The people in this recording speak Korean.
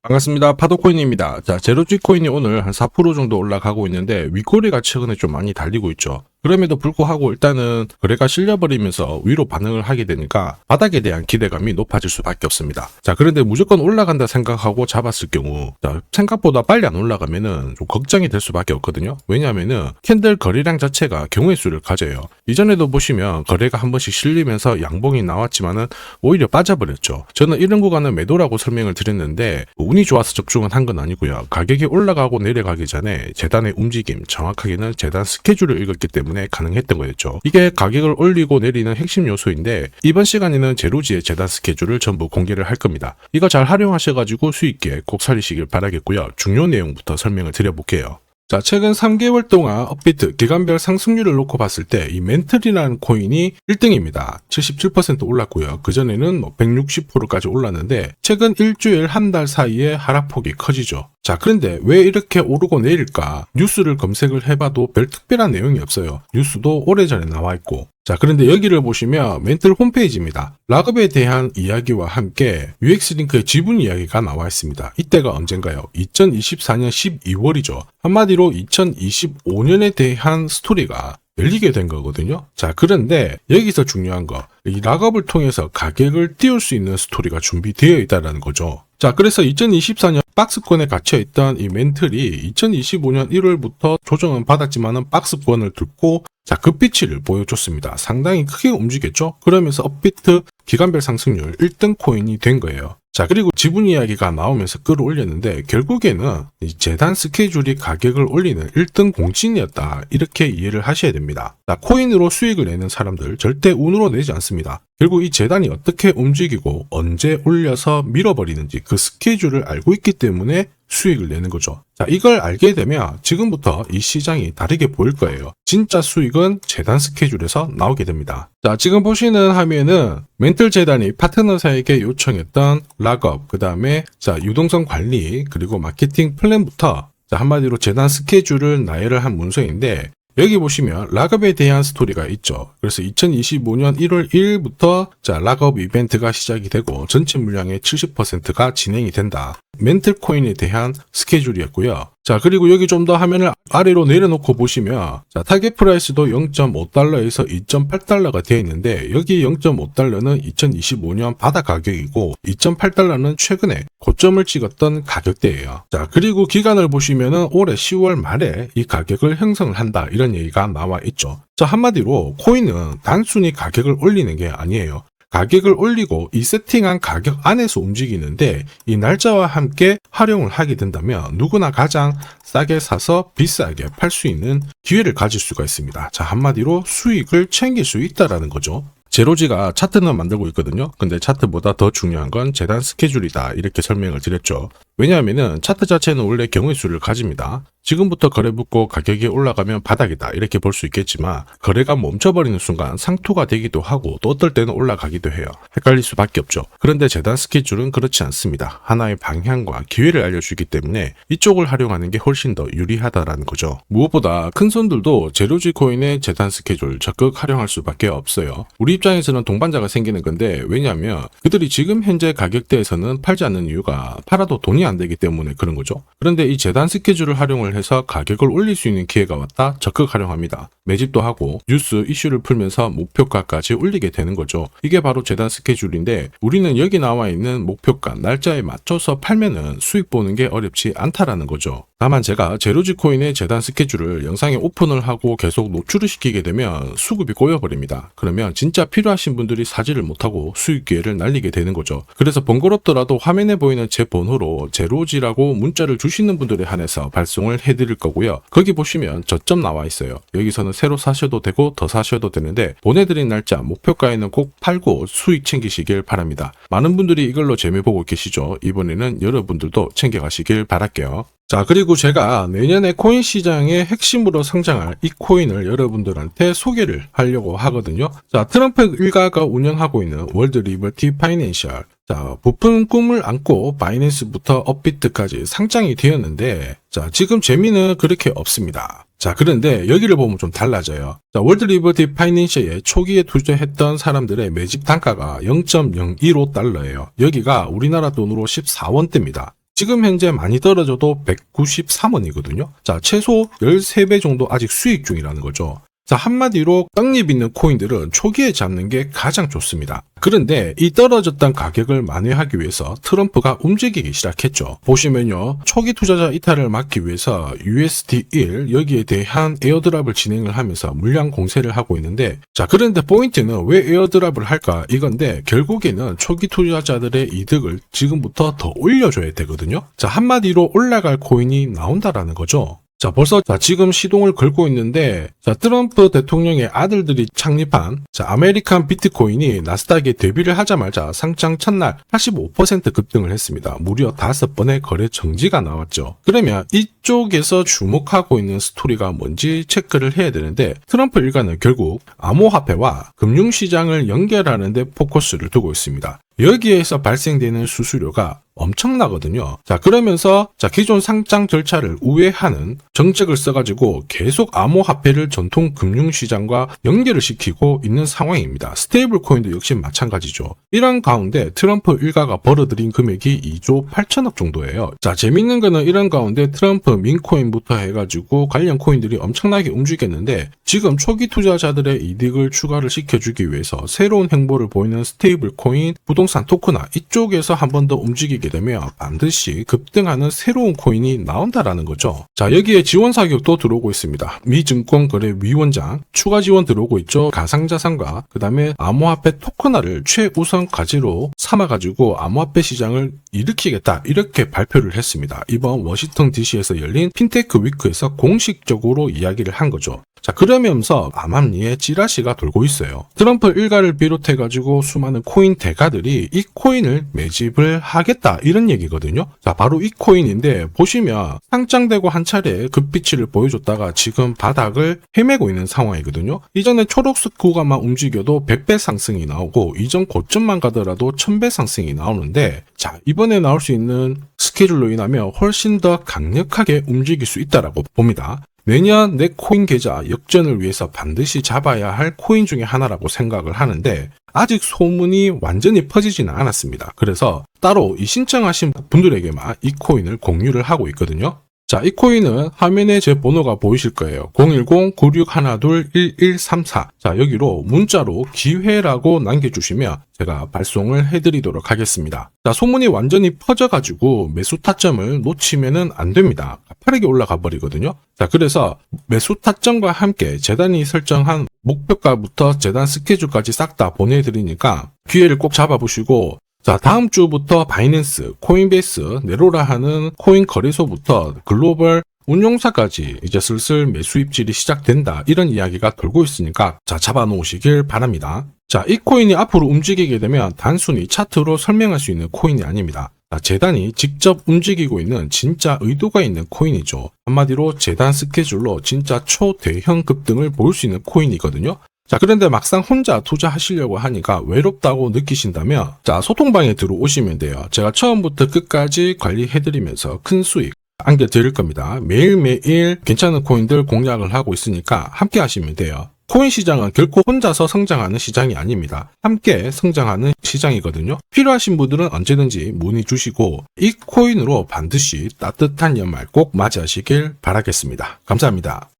반갑습니다. 파도코인입니다. 자, 제로지 코인이 오늘 한 4% 정도 올라가고 있는데 윗꼬리가 최근에 좀 많이 달리고 있죠. 그럼에도 불구하고 일단은 거래가 실려버리면서 위로 반응을 하게 되니까 바닥에 대한 기대감이 높아질 수밖에 없습니다. 자, 그런데 무조건 올라간다 생각하고 잡았을 경우 생각보다 빨리 안 올라가면은 좀 걱정이 될 수밖에 없거든요. 왜냐하면은 캔들 거래량 자체가 경우의 수를 가져요. 이전에도 보시면 거래가 한 번씩 실리면서 양봉이 나왔지만은 오히려 빠져버렸죠. 저는 이런 구간은 매도라고 설명을 드렸는데 운이 좋아서 접종은 한 건 아니고요. 가격이 올라가고 내려가기 전에 재단의 움직임, 정확하게는 재단 스케줄을 읽었기 때문에 가능했던 거였죠. 이게 가격을 올리고 내리는 핵심 요소인데 이번 시간에는 제로지의 재단 스케줄을 전부 공개를 할 겁니다. 이거 잘 활용하셔가지고 수익기에 꼭 살리시길 바라겠고요. 중요 내용부터 설명을 드려볼게요. 자, 최근 3개월 동안 업비트 기간별 상승률을 놓고 봤을 때 이 멘틀이라는 코인이 1등입니다. 77% 올랐고요. 그전에는 160%까지 올랐는데 최근 일주일 한 달 사이에 하락폭이 커지죠. 자, 그런데 왜 이렇게 오르고 내릴까? 뉴스를 검색을 해봐도 별 특별한 내용이 없어요. 뉴스도 오래전에 나와 있고. 자, 그런데 여기를 보시면 멘틀 홈페이지입니다. 락업에 대한 이야기와 함께 UX링크의 지분 이야기가 나와 있습니다. 이때가 언젠가요? 2024년 12월이죠. 한마디로 2025년에 대한 스토리가 열리게 된 거거든요. 자, 그런데 여기서 중요한 거, 이 락업을 통해서 가격을 띄울 수 있는 스토리가 준비되어 있다는 거죠. 자, 그래서 2024년 박스권에 갇혀있던 이 멘틀이 2025년 1월부터 조정은 받았지만은 박스권을 뚫고 자, 급비치를 보여줬습니다. 상당히 크게 움직였죠? 그러면서 업비트 기간별 상승률 1등 코인이 된 거예요. 자, 그리고 지분 이야기가 나오면서 끌어올렸는데 결국에는 이 재단 스케줄이 가격을 올리는 1등 공신이었다. 이렇게 이해를 하셔야 됩니다. 자, 코인으로 수익을 내는 사람들 절대 운으로 내지 않습니다. 결국 이 재단이 어떻게 움직이고 언제 올려서 밀어버리는지 그 스케줄을 알고 있기 때문에 수익을 내는 거죠. 자, 이걸 알게 되면 지금부터 이 시장이 다르게 보일 거예요. 진짜 수익은 재단 스케줄에서 나오게 됩니다. 자, 지금 보시는 화면은 멘틀 재단이 파트너사에게 요청했던 락업, 그 다음에 유동성 관리, 그리고 마케팅 플랜부터 한마디로 재단 스케줄을 나열을 한 문서인데 여기 보시면 락업에 대한 스토리가 있죠. 그래서 2025년 1월 1일부터 락업 이벤트가 시작이 되고 전체 물량의 70%가 진행이 된다. 멘틀 코인에 대한 스케줄이었고요. 자, 그리고 여기 좀 더 화면을 아래로 내려놓고 보시면 타겟 프라이스도 0.5달러에서 2.8달러가 되어 있는데 여기 0.5달러는 2025년 바다 가격이고 2.8달러는 최근에 고점을 찍었던 가격대예요. 자, 그리고 기간을 보시면은 올해 10월 말에 이 가격을 형성을 한다. 이런 얘기가 나와 있죠. 자, 한마디로 코인은 단순히 가격을 올리는 게 아니에요. 가격을 올리고 이 세팅한 가격 안에서 움직이는데 이 날짜와 함께 활용을 하게 된다면 누구나 가장 싸게 사서 비싸게 팔 수 있는 기회를 가질 수가 있습니다. 자, 한마디로 수익을 챙길 수 있다라는 거죠. 제로지가 차트는 만들고 있거든요. 근데 차트보다 더 중요한 건 재단 스케줄이다. 이렇게 설명을 드렸죠. 왜냐하면은 차트 자체는 원래 경우의 수를 가집니다. 지금부터 거래 붙고 가격이 올라가면 바닥이다 이렇게 볼 수 있겠지만 거래가 멈춰버리는 순간 상투가 되기도 하고 또 어떨 때는 올라가기도 해요. 헷갈릴 수밖에 없죠. 그런데 재단 스케줄은 그렇지 않습니다. 하나의 방향과 기회를 알려주기 때문에 이쪽을 활용하는 게 훨씬 더 유리하다라는 거죠. 무엇보다 큰 손들도 제로지 코인의 재단 스케줄 적극 활용할 수밖에 없어요. 우리 입장에서는 동반자가 생기는 건데 왜냐하면 그들이 지금 현재 가격대에서는 팔지 않는 이유가 팔아도 돈이 안 되기 때문에 그런 거죠. 그런데 이 재단 스케줄을 활용을 해서 가격을 올릴 수 있는 기회가 왔다 적극 활용합니다. 매집도 하고 뉴스 이슈를 풀면서 목표가까지 올리게 되는 거죠. 이게 바로 재단 스케줄인데 우리는 여기 나와 있는 목표가 날짜에 맞춰서 팔면은 수익 보는 게 어렵지 않다라는 거죠. 다만 제가 제로지 코인의 재단 스케줄을 영상에 오픈을 하고 계속 노출을 시키게 되면 수급이 꼬여버립니다. 그러면 진짜 필요하신 분들이 사지를 못하고 수익 기회를 날리게 되는 거죠. 그래서 번거롭더라도 화면에 보이는 제 번호로 제로지라고 문자를 주시는 분들에 한해서 발송을 해드릴 거고요. 거기 보시면 저점 나와 있어요. 여기서는 새로 사셔도 되고 더 사셔도 되는데 보내드린 날짜 목표가에는 꼭 팔고 수익 챙기시길 바랍니다. 많은 분들이 이걸로 재미 보고 계시죠. 이번에는 여러분들도 챙겨가시길 바랄게요. 자, 그리고 제가 내년에 코인 시장의 핵심으로 성장할 이 코인을 여러분들한테 소개를 하려고 하거든요. 자, 트럼프 일가가 운영하고 있는 월드 리버티 파이낸셜. 자, 부푼 꿈을 안고 바이낸스부터 업비트까지 상장이 되었는데 자, 지금 재미는 그렇게 없습니다. 자, 그런데 여기를 보면 좀 달라져요. 자, 월드 리버티 파이낸셜에 초기에 투자했던 사람들의 매집 단가가 0.015달러예요. 여기가 우리나라 돈으로 14원대입니다. 지금 현재 많이 떨어져도 193원이거든요. 자, 최소 13배 정도 아직 수익 중이라는 거죠. 자, 한마디로 떡잎 있는 코인들은 초기에 잡는 게 가장 좋습니다. 그런데 이 떨어졌던 가격을 만회하기 위해서 트럼프가 움직이기 시작했죠. 보시면요, 초기 투자자 이탈을 막기 위해서 USD1 여기에 대한 에어드랍을 진행을 하면서 물량 공세를 하고 있는데, 자, 그런데 포인트는 왜 에어드랍을 할까 이건데, 결국에는 초기 투자자들의 이득을 지금부터 더 올려줘야 되거든요. 자, 한마디로 올라갈 코인이 나온다라는 거죠. 자, 벌써 지금 시동을 걸고 있는데, 자, 트럼프 대통령의 아들들이 창립한 아메리칸 비트코인이 나스닥에 데뷔를 하자마자 상장 첫날 85% 급등을 했습니다. 무려 5번의 거래 정지가 나왔죠. 그러면 이쪽에서 주목하고 있는 스토리가 뭔지 체크를 해야 되는데, 트럼프 일가는 결국 암호화폐와 금융시장을 연결하는 데 포커스를 두고 있습니다. 여기에서 발생되는 수수료가 엄청나거든요. 자, 그러면서 기존 상장 절차를 우회하는 정책을 써가지고 계속 암호화폐를 전통 금융시장과 연결을 시키고 있는 상황입니다. 스테이블 코인도 역시 마찬가지죠. 이런 가운데 트럼프 일가가 벌어들인 금액이 2조 8천억 정도예요. 자, 재밌는 거는 이런 가운데 트럼프 민코인부터 해가지고 관련 코인들이 엄청나게 움직였는데, 지금 초기 투자자들의 이득을 추가를 시켜주기 위해서 새로운 행보를 보이는 스테이블 코인, 부동산 토크나 이쪽에서 한 번 더 움직이게 되면 반드시 급등하는 새로운 코인이 나온다라는 거죠. 자, 여기에 지원 사격도 들어오고 있습니다. 미 증권거래위원장 추가 지원 들어오고 있죠. 가상자산과 그 다음에 암호화폐 토큰화를 최우선 과제로 삼아가지고 암호화폐 시장을 일으키겠다, 이렇게 발표를 했습니다. 이번 워싱턴 DC에서 열린 핀테크 위크에서 공식적으로 이야기를 한 거죠. 자, 그러면서 암암리에 찌라시가 돌고 있어요. 트럼프 일가를 비롯해가지고 수많은 코인 대가들이 이 코인을 매집을 하겠다, 이런 얘기거든요. 자, 바로 이 코인인데, 보시면 상장되고 한 차례 급비치를 보여줬다가 지금 바닥을 헤매고 있는 상황이거든요. 이전에 초록색 구간만 움직여도 100배 상승이 나오고, 이전 고점만 가더라도 1000배 상승이 나오는데, 자, 이번에 나올 수 있는 스케줄로 인하면 훨씬 더 강력하게 움직일 수 있다라고 봅니다. 내년 내 코인 계좌 역전을 위해서 반드시 잡아야 할 코인 중에 하나라고 생각을 하는데, 아직 소문이 완전히 퍼지지는 않았습니다. 그래서 따로 이 신청하신 분들에게만 이 코인을 공유를 하고 있거든요. 자, 이 코인은 화면에 제 번호가 보이실 거예요. 010-9612-1134. 자, 여기로 문자로 기회라고 남겨주시면 제가 발송을 해드리도록 하겠습니다. 자, 소문이 완전히 퍼져가지고 매수 타점을 놓치면은 안 됩니다. 가파르게 올라가 버리거든요. 자, 그래서 매수 타점과 함께 재단이 설정한 목표가부터 재단 스케줄까지 싹 다 보내드리니까 기회를 꼭 잡아보시고, 자, 다음 주부터 바이낸스, 코인베이스, 네로라 하는 코인 거래소부터 글로벌 운용사까지 이제 슬슬 매수 입질이 시작된다, 이런 이야기가 돌고 있으니까 자, 잡아놓으시길 바랍니다. 자, 이 코인이 앞으로 움직이게 되면 단순히 차트로 설명할 수 있는 코인이 아닙니다. 자, 재단이 직접 움직이고 있는 진짜 의도가 있는 코인이죠. 한마디로 재단 스케줄로 진짜 초대형 급등을 볼 수 있는 코인이거든요. 자, 그런데 막상 혼자 투자하시려고 하니까 외롭다고 느끼신다면, 자, 소통방에 들어오시면 돼요. 제가 처음부터 끝까지 관리해드리면서 큰 수익 안겨드릴 겁니다. 매일매일 괜찮은 코인들 공략을 하고 있으니까 함께 하시면 돼요. 코인 시장은 결코 혼자서 성장하는 시장이 아닙니다. 함께 성장하는 시장이거든요. 필요하신 분들은 언제든지 문의 주시고, 이 코인으로 반드시 따뜻한 연말 꼭 맞이하시길 바라겠습니다. 감사합니다.